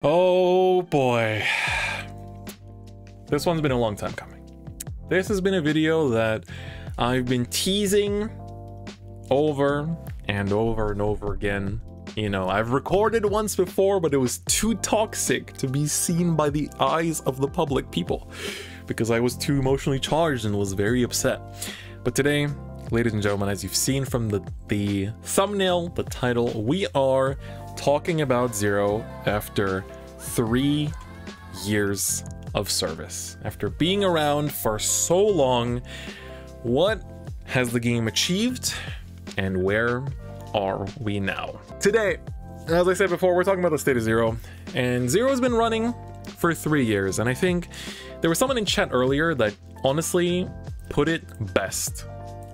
Oh boy, this one's been a long time coming. This has been a video that I've been teasing over and over and over again. You know, I've recorded once before, but it was too toxic to be seen by the eyes of the public people because I was too emotionally charged and was very upset. But today, ladies and gentlemen, as you've seen from the thumbnail, the title, we are talking about Zero after 3 years of service. After being around for so long, what has the game achieved and where are we now? Today, as I said before, we're talking about the state of Zero, and Zero has been running for 3 years, and I think there was someone in chat earlier that honestly put it best.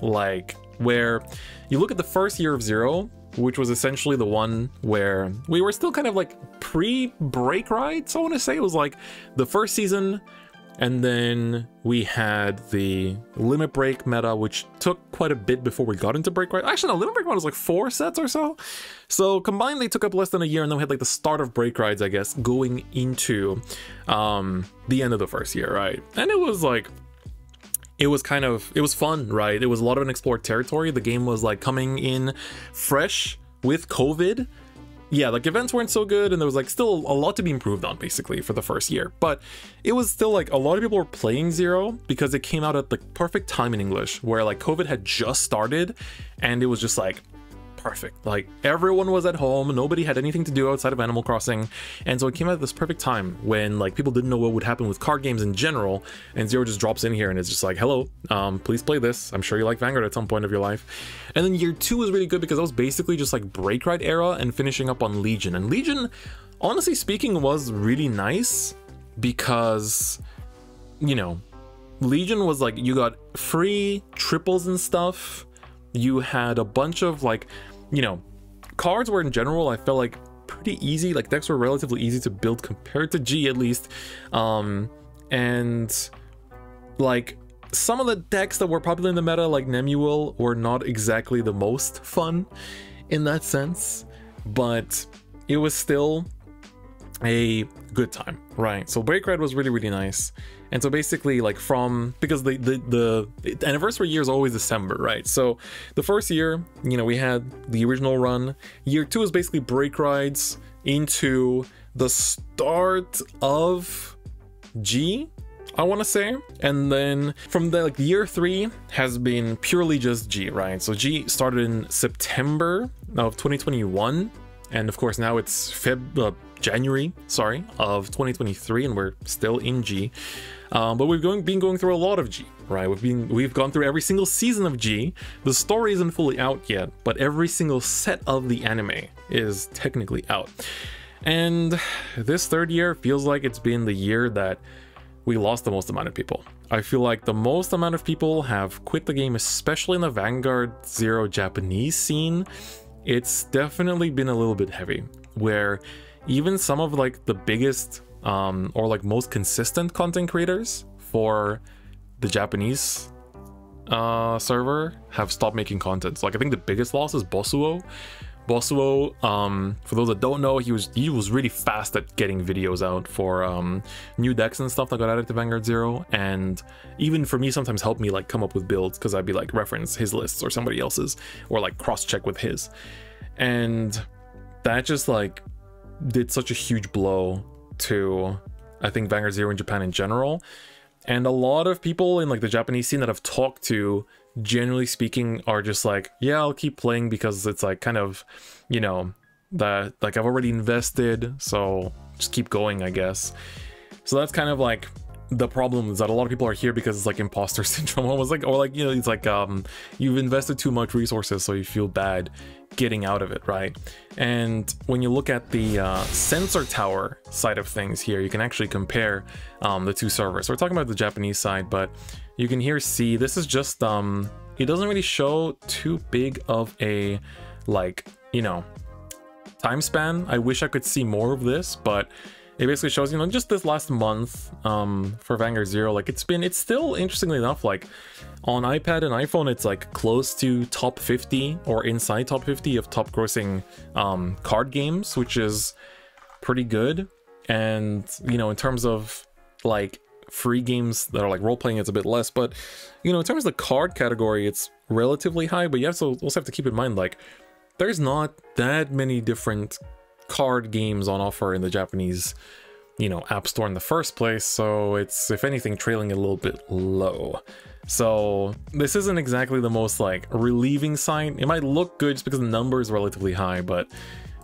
Like, where you look at the first year of Zero, which was essentially the one where we were still kind of like pre-break rides, I want to say. It was like the first season, and then we had the limit break meta, which took quite a bit before we got into break ride. Actually, no, limit break meta was like 4 sets or so. So combined, they took up less than a year, and then we had like the start of break rides, I guess, going into the end of the first year, right? And it was like, it was fun, right? It was a lot of unexplored territory. The game was like coming in fresh with COVID. Yeah, like events weren't so good, and there was like still a lot to be improved on basically for the first year. But it was still like a lot of people were playing Zero because it came out at the perfect time in English, where like COVID had just started and it was just like perfect. Like everyone was at home, nobody had anything to do outside of Animal Crossing, and so it came out at this perfect time when like people didn't know what would happen with card games in general, and Zero just drops in here and it's just like, hello, please play this. I'm sure you like Vanguard at some point of your life. And then year 2 was really good because that was basically just like break ride era and finishing up on Legion. And Legion, honestly speaking, was really nice because, you know, Legion was like, you got free triples and stuff. You had a bunch of like, you know, cards were in general, I felt like pretty easy. Like decks were relatively easy to build compared to G at least. And like some of the decks that were popular in the meta, like Nemuel, were not exactly the most fun in that sense, but it was still a good time, right? So break ride was really, really nice. And so basically, like because the anniversary year is always December, right? So the first year, you know, we had the original run. Year 2 is basically break rides into the start of G, I want to say. And then from the like year 3 has been purely just G, right? So G started in September of 2021, and of course now it's January, sorry, of 2023, and we're still in G. But we've been going through a lot of G, right? We've gone through every single season of G. The story isn't fully out yet, but every single set of the anime is technically out. And this third year feels like it's been the year that we lost the most amount of people. I feel like the most amount of people have quit the game, especially in the Vanguard Zero Japanese scene. It's definitely been a little bit heavy, where even some of like the biggest or like most consistent content creators for the Japanese server have stopped making content. So like I think the biggest loss is Bosuo. Bosuo, for those that don't know, he was really fast at getting videos out for new decks and stuff that got added to Vanguard Zero, and even for me sometimes helped me like come up with builds because I'd be like reference his lists or somebody else's, or like cross-check with his. And that just like did such a huge blow to, I think, Vanguard Zero in Japan in general. And a lot of people in like the Japanese scene that I've talked to, generally speaking, are just like, yeah, I'll keep playing because it's like kind of, you know, that like I've already invested, so just keep going, I guess. So that's kind of like the problem, is that a lot of people are here because it's like imposter syndrome almost, like, or like, you know, it's like you've invested too much resources, so you feel bad getting out of it, right? And when you look at the sensor tower side of things here, you can actually compare the two servers. So we're talking about the Japanese side, but you can here see this is just it doesn't really show too big of a, like, you know, time span. I wish I could see more of this, but it basically shows, you know, just this last month for Vanguard Zero, like it's still, interestingly enough, like on iPad and iPhone, it's like close to top 50 or inside top 50 of top grossing card games, which is pretty good. And, you know, in terms of like free games that are like role-playing, it's a bit less, but, you know, in terms of the card category, it's relatively high. But you also have to keep in mind, like, there's not that many different card games on offer in the Japanese, you know, app store in the first place, so it's, if anything, trailing a little bit low. So this isn't exactly the most like relieving sign. It might look good just because the number is relatively high, but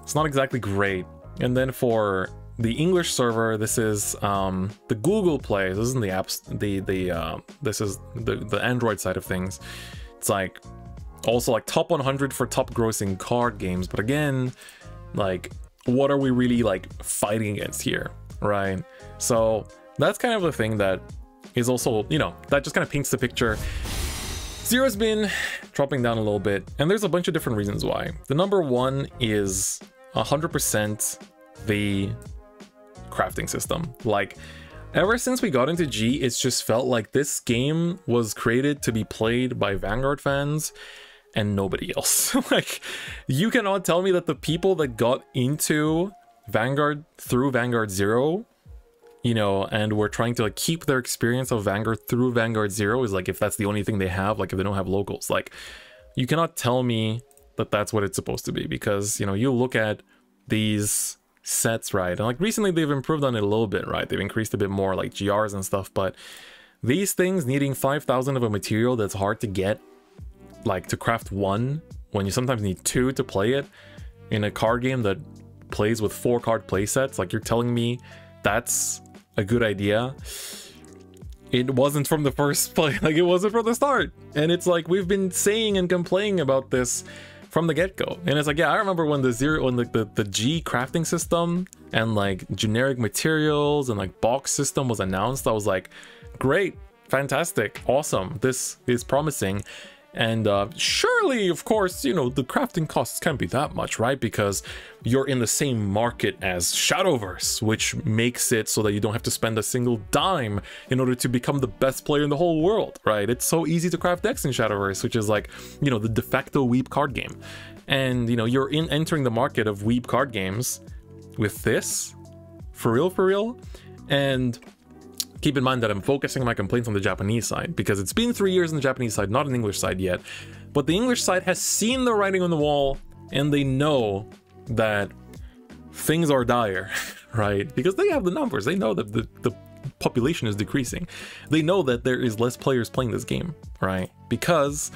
it's not exactly great. And then for the English server, this is the Google Play. This isn't the apps. This is the Android side of things. It's like also like top 100 for top grossing card games. But again, like, what are we really like fighting against here, right? So that's kind of the thing that is also, you know, that just kind of paints the picture. Zero's been dropping down a little bit, and there's a bunch of different reasons why. The number one is 100% the crafting system. Like, ever since we got into G, it's just felt like this game was created to be played by Vanguard fans and nobody else. Like, you cannot tell me that the people that got into Vanguard through Vanguard Zero, you know, and we're trying to like keep their experience of Vanguard through Vanguard Zero, is like, if that's the only thing they have, like if they don't have locals, like, you cannot tell me that that's what it's supposed to be, because, you know, you look at these sets, right, and like recently they've improved on it a little bit, right? They've increased a bit more like GRs and stuff, but these things needing 5,000 of a material that's hard to get, like to craft one, when you sometimes need two to play it in a card game that plays with 4 card play sets, like, you're telling me that's a good idea? It wasn't from the first play, like it wasn't from the start. And it's like, we've been saying and complaining about this from the get-go. And it's like, yeah, I remember when the G crafting system and like generic materials and like box system was announced. I was like, great, fantastic, awesome, this is promising. And surely, of course, you know, the crafting costs can't be that much, right? Because you're in the same market as Shadowverse, which makes it so that you don't have to spend a single dime in order to become the best player in the whole world, right? It's so easy to craft decks in Shadowverse, which is like, you know, the de facto weeb card game. And, you know, you're entering the market of weeb card games with this, for real. And keep in mind that I'm focusing my complaints on the Japanese side, because it's been 3 years on the Japanese side, not an English side yet. But the English side has seen the writing on the wall, and they know that things are dire, right? Because they have the numbers. They know that the population is decreasing. They know that there is less players playing this game, right? Because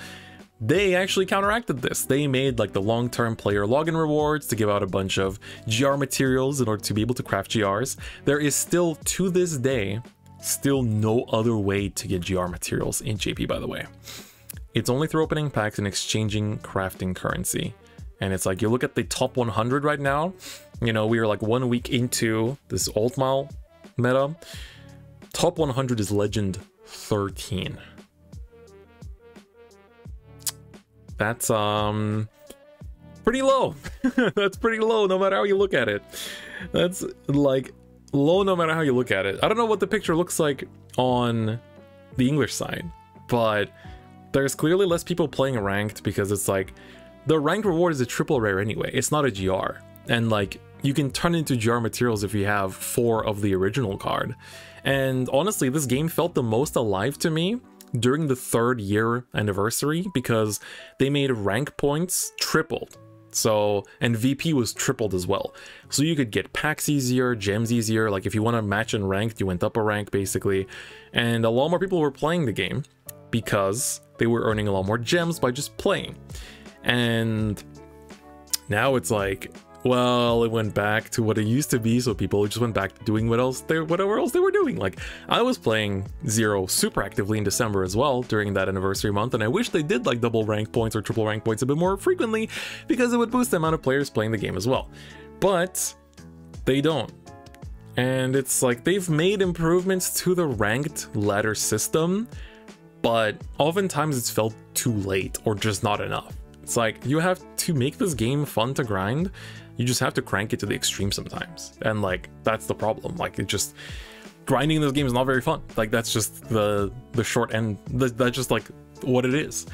they actually counteracted this. They made like the long-term player login rewards to give out a bunch of GR materials in order to be able to craft GRs. There is still, to this day, still no other way to get GR materials in JP, by the way. It's only through opening packs and exchanging crafting currency. And it's like, you look at the top 100 right now, you know, we are like 1 week into this old mile meta. Top 100 is Legend 13. That's pretty low. That's pretty low no matter how you look at it. That's like low no matter how you look at it. I don't know what the picture looks like on the English side, but there's clearly less people playing ranked, because it's like the ranked reward is a triple rare anyway. It's not a GR, and like you can turn into GR materials if you have 4 of the original card. And honestly, this game felt the most alive to me during the 3rd year anniversary, because they made rank points tripled. So, and VP was tripled as well. So you could get packs easier, gems easier. Like if you want to match in ranked, you went up a rank basically. And a lot more people were playing the game because they were earning a lot more gems by just playing. And now it's like, well, it went back to what it used to be, so people just went back to doing whatever else they were doing. Like, I was playing Zero super actively in December as well during that anniversary month, and I wish they did like double rank points or triple rank points a bit more frequently, because it would boost the amount of players playing the game as well. But they don't. And it's like, they've made improvements to the ranked ladder system, but oftentimes it's felt too late or just not enough. It's like, you have to make this game fun to grind. You just have to crank it to the extreme sometimes. And like, that's the problem. Like, it just, grinding this game is not very fun. Like, that's just the short end. That's just like what it is.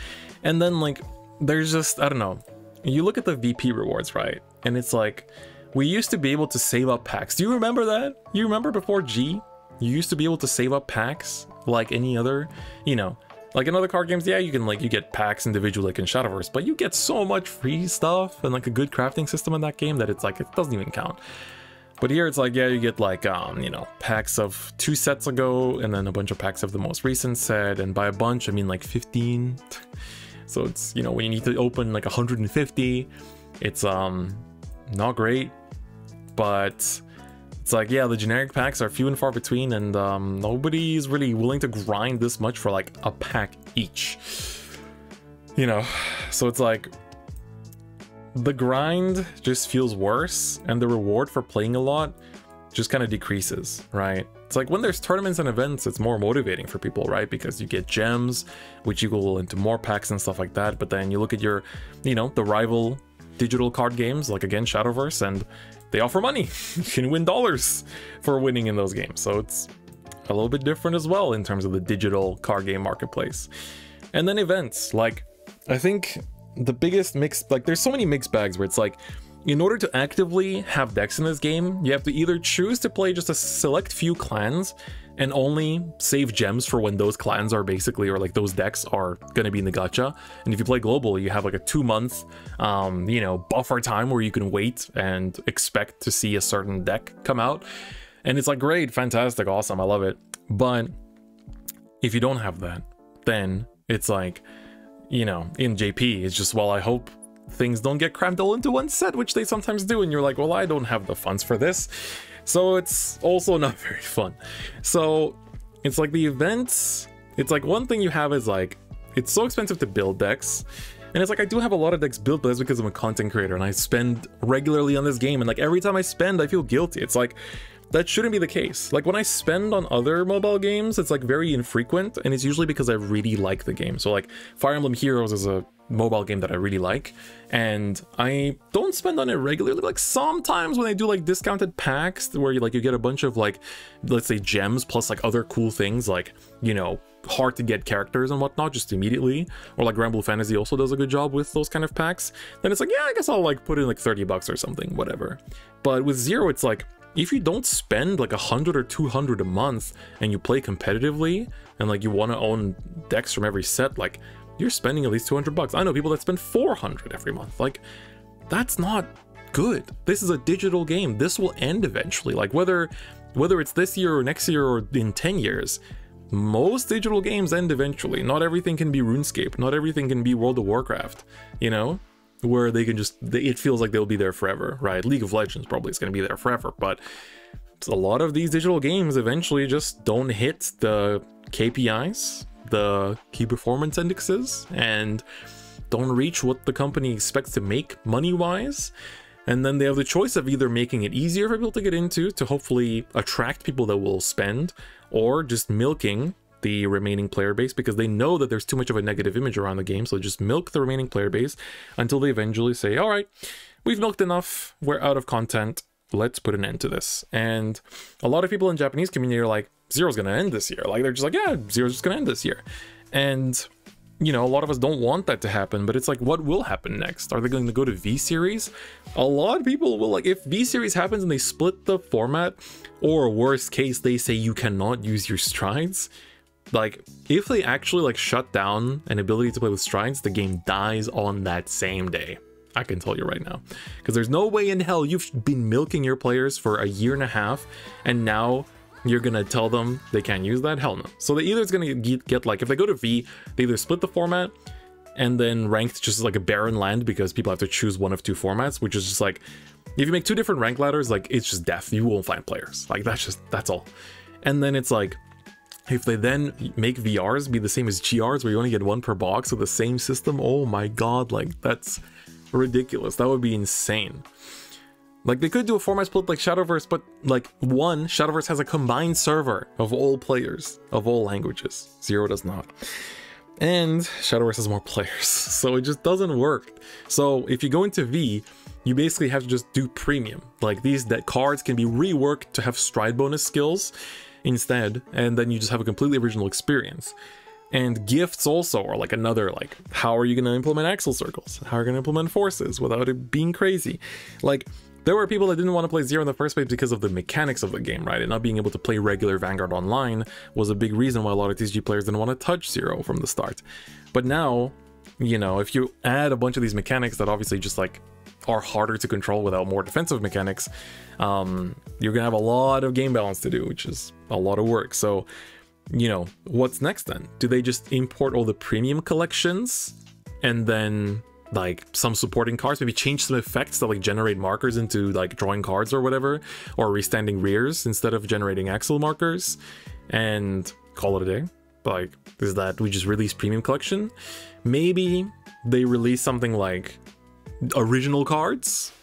And then like, there's just, I don't know. You look at the VP rewards, right? And it's like, we used to be able to save up packs. Do you remember that? You remember before G? You used to be able to save up packs like any other, you know, like in other card games, yeah, you can like, you get packs individually like in Shadowverse, but you get so much free stuff and like a good crafting system in that game that it's like, it doesn't even count. But here it's like, yeah, you get like, you know, packs of 2 sets ago and then a bunch of packs of the most recent set. And by a bunch, I mean like 15. So it's, you know, when you need to open like 150, it's not great, but it's like, yeah, the generic packs are few and far between, and nobody's really willing to grind this much for like a pack each, you know. So it's like the grind just feels worse, and the reward for playing a lot just kind of decreases, right? It's like when there's tournaments and events, it's more motivating for people, right? Because you get gems, which equal into more packs and stuff like that. But then you look at your, you know, the rival digital card games, like again, Shadowverse, and they offer money. You can win dollars for winning in those games. So it's a little bit different as well in terms of the digital card game marketplace. And then events, like, I think the biggest mix, like there's so many mixed bags where it's like, in order to actively have decks in this game, you have to either choose to play just a select few clans and only save gems for when those clans are basically, or like those decks are going to be in the gacha. And if you play global, you have like a 2-month, you know, buffer time where you can wait and expect to see a certain deck come out. And it's like, great, fantastic, awesome, I love it. But if you don't have that, then it's like, you know, in JP, it's just, well, I hope things don't get crammed all into one set, which they sometimes do. And you're like, well, I don't have the funds for this. So it's also not very fun. So it's like the events, it's like one thing you have is like, it's so expensive to build decks. And it's like, I do have a lot of decks built, but that's because I'm a content creator and I spend regularly on this game. And like every time I spend, I feel guilty. It's like, that shouldn't be the case. Like when I spend on other mobile games, it's like very infrequent, and it's usually because I really like the game. So like Fire Emblem Heroes is a mobile game that I really like, and I don't spend on it regularly. Like sometimes when I do like discounted packs where you get a bunch of like, let's say gems plus like other cool things, like, you know, hard to get characters and whatnot just immediately, or like Granblue Fantasy also does a good job with those kind of packs, then it's like, yeah, I guess I'll like put in like 30 bucks or something, whatever. But with Zero, it's like, if you don't spend like 100 or 200 a month and you play competitively and like you want to own decks from every set, like you're spending at least 200 bucks. I know people that spend 400 every month. Like that's not good. This is a digital game. This will end eventually. Like whether it's this year or next year or in 10 years, most digital games end eventually. Not everything can be RuneScape. Not everything can be World of Warcraft, you know? Where they can just, it feels like they'll be there forever, right? League of Legends probably is going to be there forever, but a lot of these digital games eventually just don't hit the KPIs, the key performance indexes, and don't reach what the company expects to make money-wise. And then they have the choice of either making it easier for people to get into to hopefully attract people that will spend, or just milking the remaining player base because they know that there's too much of a negative image around the game. So just milk the remaining player base until they eventually say, all right, we've milked enough, we're out of content, let's put an end to this. And a lot of people in Japanese community are like, Zero's gonna end this year. Like they're just like, yeah, Zero's just gonna end this year. And you know, a lot of us don't want that to happen, but it's like, what will happen next? Are they going to go to V-Series? A lot of people will, like, if V-Series happens and they split the format, or worst case, they say you cannot use your strides, like, if they actually, like, shut down an ability to play with strides, the game dies on that same day. I can tell you right now. Because there's no way in hell you've been milking your players for a year and a half, and now you're gonna tell them they can't use that? Hell no. So they either it's gonna get like, if they go to V, they either split the format, and then ranked just like a barren land because people have to choose one of two formats, which is just like, if you make two different rank ladders, like, it's just death. You won't find players. Like, that's all. And then it's like, if they then make VRs be the same as GRs, where you only get one per box with the same system, oh my god, like, that's ridiculous. That would be insane. Like, they could do a format split like Shadowverse, but like, one, Shadowverse has a combined server of all players, of all languages. Zero does not. And Shadowverse has more players, so it just doesn't work. So if you go into V, you basically have to just do premium. Like, these cards can be reworked to have stride bonus skills instead, and then you just have a completely original experience. And gifts also are like another, like, how are you going to implement axle circles? How are you going to implement forces without it being crazy? Like, there were people that didn't want to play Zero in the first place because of the mechanics of the game, right? And not being able to play regular Vanguard online was a big reason why a lot of TCG players didn't want to touch Zero from the start. But now, you know, if you add a bunch of these mechanics that obviously just like are harder to control without more defensive mechanics, you're gonna have a lot of game balance to do, which is a lot of work. So, you know, what's next then? Do they just import all the premium collections and then like some supporting cards, maybe change some effects that like generate markers into like drawing cards or whatever, or restanding rears instead of generating axle markers, and call it a day? Like, is that we just release premium collection? Maybe they release something like original cards,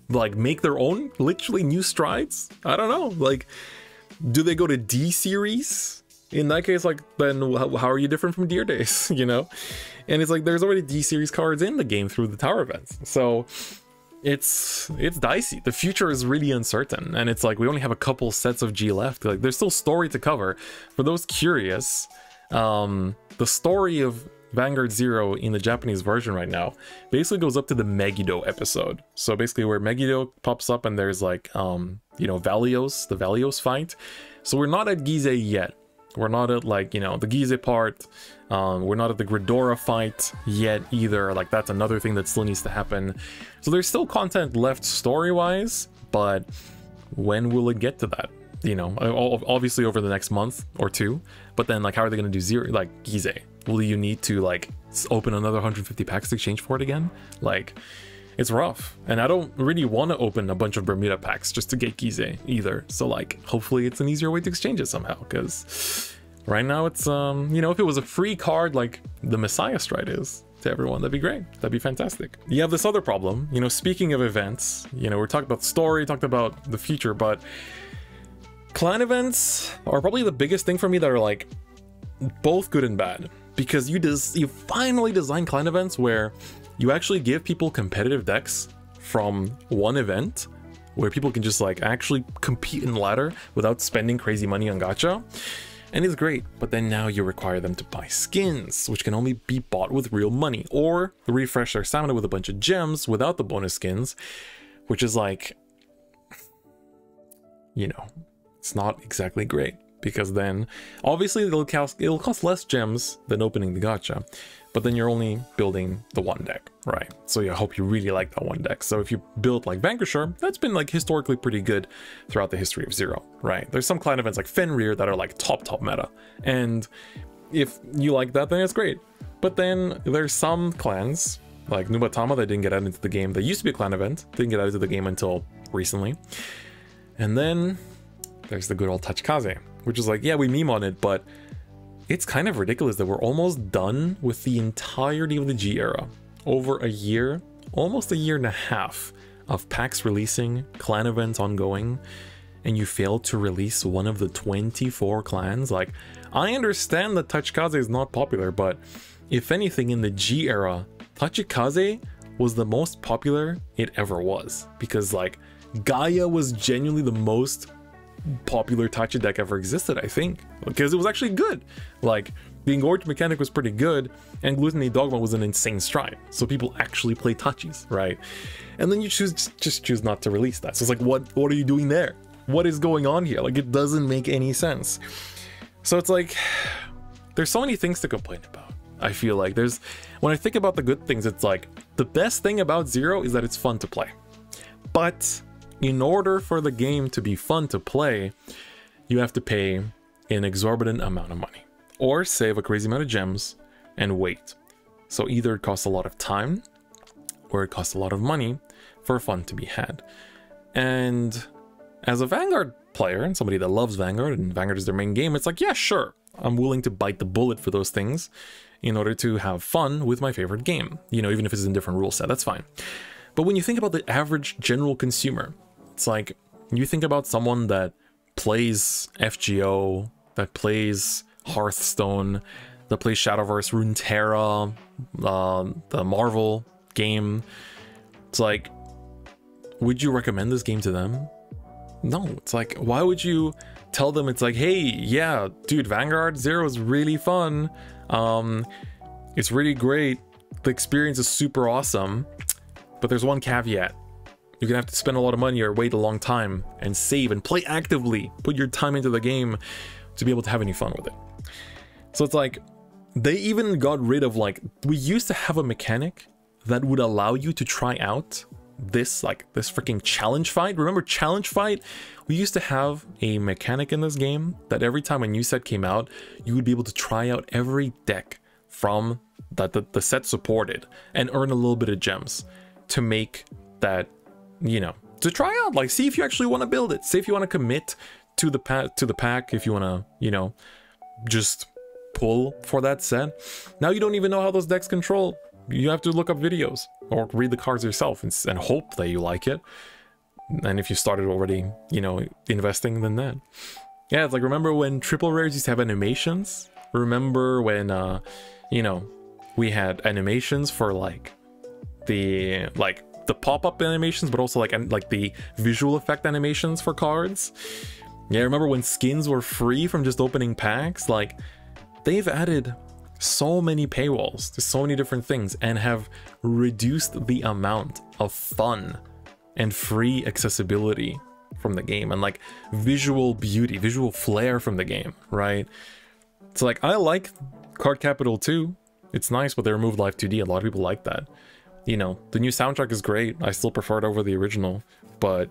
like make their own literally new strides. I don't know, like, do they go to D series? In that case, like, then how are you different from Deer Days, you know? And it's like, there's already D series cards in the game through the tower events. So it's dicey. The future is really uncertain. And it's like, we only have a couple sets of G left. Like, there's still story to cover. For those curious, the story of Vanguard Zero in the Japanese version right now basically goes up to the Megiddo episode. So basically where Megiddo pops up and there's like, you know, Valios, the Valios fight. So we're not at Gizeh yet. We're not at like, you know, the Gizeh part. We're not at the Gridora fight yet either. Like, that's another thing that still needs to happen. So there's still content left story-wise, but when will it get to that? You know, obviously over the next month or two. But then, like, how are they going to do Zero, like Gizeh? Will you need to like open another 150 packs to exchange for it again? Like, it's rough. And I don't really want to open a bunch of Bermuda packs just to get Gizeh either. So like, hopefully it's an easier way to exchange it somehow, because right now it's, you know, if it was a free card like the Messiah Stride is to everyone, that'd be great. That'd be fantastic. You have this other problem, you know, speaking of events, you know, we're talking about the story, talked about the future, but clan events are probably the biggest thing for me that are like both good and bad, because you finally design clan events where you actually give people competitive decks from one event where people can just like actually compete in ladder without spending crazy money on gacha. And it's great, but then now you require them to buy skins, which can only be bought with real money, or refresh their stamina with a bunch of gems without the bonus skins, which is like, you know, it's not exactly great, because then obviously it'll cost less gems than opening the gacha, but then you're only building the one deck, right? So I hope you really like that one deck. So if you build like Vanquisher, that's been like historically pretty good throughout the history of Zero, right? There's some clan events like Fenrir that are like top meta, and if you like that, then it's great. But then there's some clans like Nubatama that didn't get added into the game. That used to be a clan event, didn't get added to the game until recently. And then there's the good old Tachikaze, which is like, yeah, we meme on it, but it's kind of ridiculous that we're almost done with the entirety of the G era. Over a year, almost a year and a half of packs releasing, clan events ongoing, and you failed to release one of the 24 clans. Like, I understand that Tachikaze is not popular, but if anything, in the G era, Tachikaze was the most popular it ever was, because like Gaia was genuinely the most popular Tachi deck ever existed, I think, because it was actually good. Like, the Engorge mechanic was pretty good, and Gluttony Dogma was an insane stride, so people actually play Tachis, right? And then you just choose not to release that. So it's like, what are you doing there? What is going on here? Like, it doesn't make any sense. So it's like, there's so many things to complain about. I feel like when I think about the good things, it's like, the best thing about Zero is that it's fun to play. But in order for the game to be fun to play, you have to pay an exorbitant amount of money, or save a crazy amount of gems and wait. So either it costs a lot of time, or it costs a lot of money for fun to be had. And as a Vanguard player, and somebody that loves Vanguard, and Vanguard is their main game, it's like, yeah, sure, I'm willing to bite the bullet for those things in order to have fun with my favorite game. You know, even if it's in a different rule set, that's fine. But when you think about the average general consumer, it's like, you think about someone that plays FGO, that plays Hearthstone, that plays Shadowverse, Runeterra, the Marvel game. It's like, would you recommend this game to them? No, it's like, why would you tell them? It's like, hey, yeah, dude, Vanguard Zero is really fun. It's really great. The experience is super awesome, but there's one caveat. you're gonna have to spend a lot of money or wait a long time and save and play actively, put your time into the game to be able to have any fun with it. So it's like, they even got rid of, like, we used to have a mechanic that would allow you to try out this, like, this freaking challenge fight. Remember challenge fight? We used to have a mechanic in this game that every time a new set came out, you would be able to try out every deck from that the set supported and earn a little bit of gems to make that, you know, to try out, like, see if you actually want to build it, see if you want to commit to the pack, if you want to, you know, just pull for that set. Now you don't even know how those decks control. You have to look up videos or read the cards yourself and hope that you like it. And if you started already, you know, investing, then that. Yeah, it's like, remember when triple rares used to have animations? Remember when, you know, we had animations for like the pop-up animations, but also like the visual effect animations for cards. Yeah, remember when skins were free from just opening packs? Like, they've added so many paywalls to so many different things and have reduced the amount of fun and free accessibility from the game and like visual beauty, visual flair from the game, right? It's like, I like Card Capital 2. It's nice, but they removed Live 2D. A lot of people like that. You know, the new soundtrack is great. I still prefer it over the original, but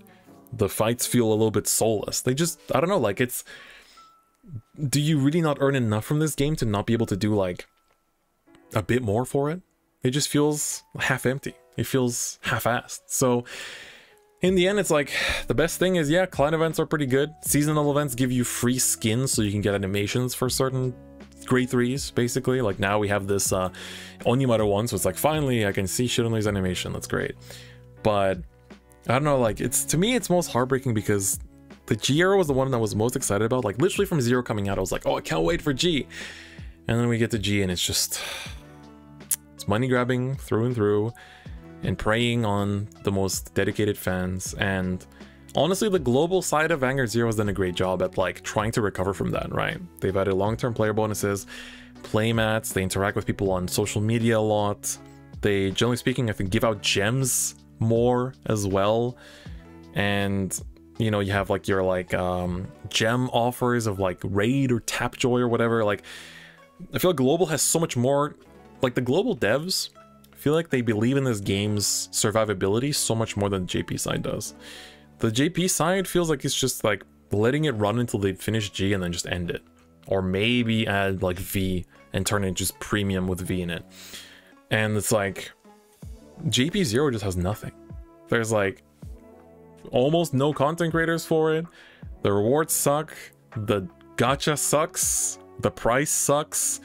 the fights feel a little bit soulless. They just, I don't know, like, it's, do you really not earn enough from this game to not be able to do like a bit more for it? It just feels half empty. It feels half-assed. So in the end, it's like, the best thing is, yeah, clan events are pretty good. Seasonal events give you free skins so you can get animations for certain grade 3s, basically. Like, now we have this Onimaru one, so it's like, finally I can see Shiranori's animation. That's great. But I don't know, like, it's, to me, it's most heartbreaking because the G era was the one that I was most excited about. Like, literally from Zero coming out, I was like, oh, I can't wait for G. And then we get to G and it's just, it's money grabbing through and through and preying on the most dedicated fans. And honestly, the global side of Vanguard Zero has done a great job at like trying to recover from that, right? They've added long-term player bonuses, playmats, they interact with people on social media a lot. They, generally speaking, I think give out gems more as well. And you know, you have like your like gem offers of like raid or tap joy or whatever. Like, I feel like global has so much more, like the global devs feel like they believe in this game's survivability so much more than the JP side does. The JP side feels like it's just like letting it run until they finish G and then just end it, or maybe add like V and turn it just premium with V in it. And it's like JP Zero just has nothing. There's like almost no content creators for it. The rewards suck, the gacha sucks, the price sucks,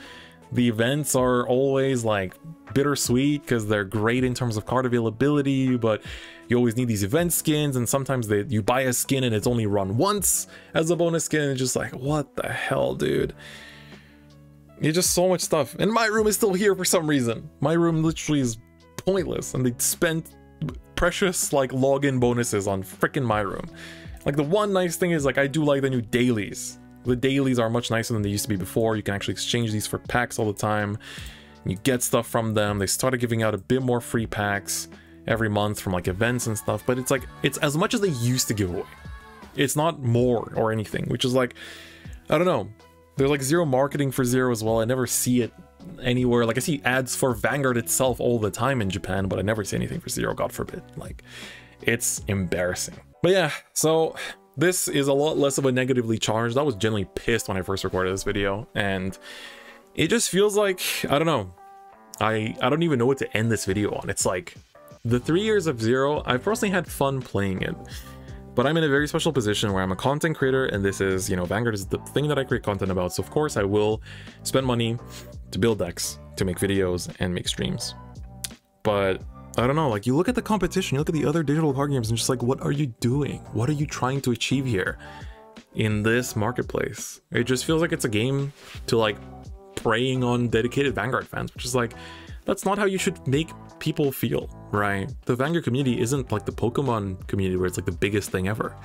the events are always like bittersweet because they're great in terms of card availability, but you always need these event skins, and sometimes you buy a skin and it's only run once as a bonus skin, and it's just like, what the hell, dude? It's just so much stuff. And my room is still here for some reason. My room literally is pointless, and they spent precious like login bonuses on freaking my room. Like, the one nice thing is, like, I do like the new dailies. The dailies are much nicer than they used to be before. You can actually exchange these for packs all the time. You get stuff from them. They started giving out a bit more free packs every month from like events and stuff, but it's like, it's as much as they used to give away. It's not more or anything, which is like, I don't know. There's like zero marketing for Zero as well. I never see it anywhere. Like, I see ads for Vanguard itself all the time in Japan, but I never see anything for Zero, God forbid. Like, it's embarrassing. But yeah, so this is a lot less of a negatively charged. I was genuinely pissed when I first recorded this video, and it just feels like, I don't know. I don't even know what to end this video on. It's like, the 3 years of Zero, I've personally had fun playing it, but I'm in a very special position where I'm a content creator, and this is, you know, Vanguard is the thing that I create content about. So of course I will spend money to build decks, to make videos and make streams. But I don't know, like, you look at the competition, you look at the other digital card games, and just like, what are you doing? What are you trying to achieve here in this marketplace? It just feels like it's a game to like preying on dedicated Vanguard fans, which is like, that's not how you should make people feel, right? The Vanguard community isn't like the Pokemon community where it's like the biggest thing ever.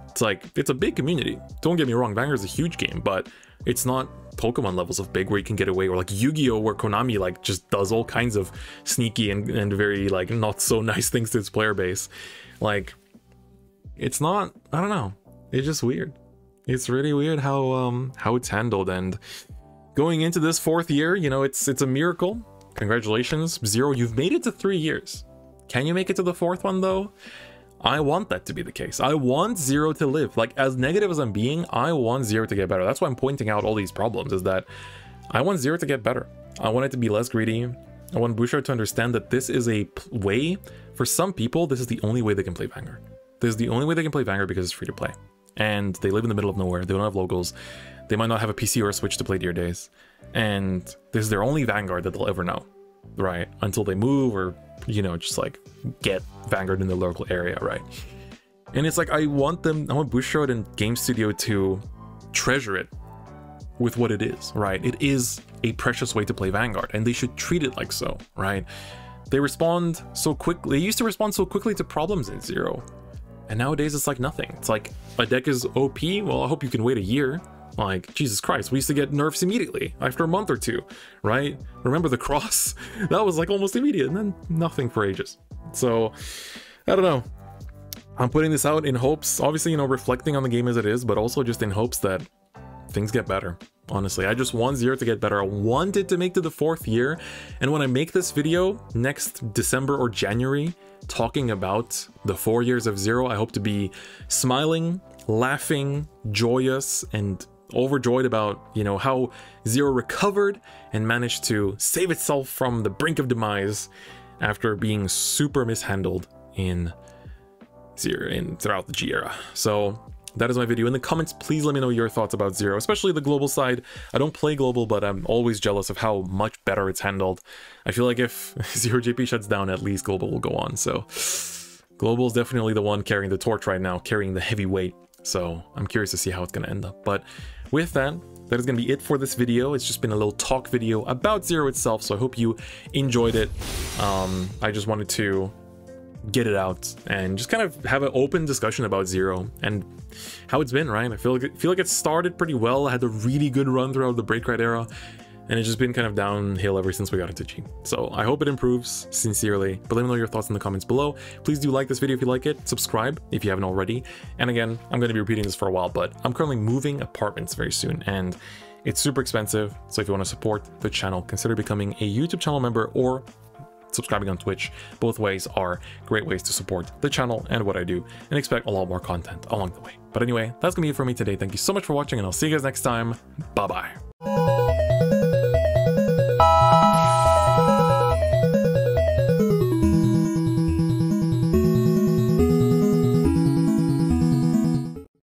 It's like, it's a big community. Don't get me wrong, Vanguard is a huge game, but it's not Pokemon levels of big where you can get away, or like Yu-Gi-Oh where Konami like just does all kinds of sneaky and very like not so nice things to its player base. Like, it's not, I don't know, it's just weird. It's really weird how it's handled. And going into this 4th year, you know, it's a miracle. Congratulations, Zero, you've made it to 3 years. Can you make it to the 4th one though? I want that to be the case. I want Zero to live. Like, as negative as I'm being, I want Zero to get better. That's why I'm pointing out all these problems, is that I want Zero to get better. I want it to be less greedy. I want Bouchard to understand that this is a way, for some people, this is the only way they can play Vanguard. This is the only way they can play Vanguard because it's free to play. And they live in the middle of nowhere. They don't have locals. They might not have a PC or a Switch to play Dear Days. And this is their only Vanguard that they'll ever know, right? Until they move or, you know, just like get Vanguard in the local area, right? And it's like, I want Bouchard and Game Studio to treasure it with what it is, right? It is a precious way to play Vanguard, and they should treat it like so, right? They respond so quickly. They used to respond so quickly to problems in Zero, and nowadays it's like nothing. It's like, a deck is OP, well, I hope you can wait a year. Like, Jesus Christ, we used to get nerfs immediately after a month or two, right? Remember the cross? That was like almost immediate, and then nothing for ages. So, I don't know. I'm putting this out in hopes, obviously, you know, reflecting on the game as it is, but also just in hopes that things get better. Honestly, I just want Zero to get better. I want it to make to the 4th year. And when I make this video next December or January, talking about the 4 years of Zero, I hope to be smiling, laughing, joyous, and overjoyed about, you know, how Zero recovered and managed to save itself from the brink of demise after being super mishandled in Zero throughout the G era. So that is my video. In the comments, please let me know your thoughts about Zero, especially the global side. I don't play global, but I'm always jealous of how much better it's handled. I feel like if Zero JP shuts down, at least global will go on. So global is definitely the one carrying the torch right now, carrying the heavy weight. So I'm curious to see how it's going to end up. But with that, that is going to be it for this video. It's just been a little talk video about Zero itself, so I hope you enjoyed it. I just wanted to get it out and just kind of have an open discussion about Zero and how it's been, right? I feel like it started pretty well. I had a really good run throughout the Break Right era, and it's just been kind of downhill ever since we got into G. So I hope it improves, sincerely. But let me know your thoughts in the comments below. Please do like this video if you like it, subscribe if you haven't already. And again, I'm going to be repeating this for a while, but I'm currently moving apartments very soon, and it's super expensive. So if you want to support the channel, consider becoming a YouTube channel member or subscribing on Twitch. Both ways are great ways to support the channel and what I do, and expect a lot more content along the way. But anyway, that's gonna be it for me today. Thank you so much for watching, and I'll see you guys next time. Bye bye.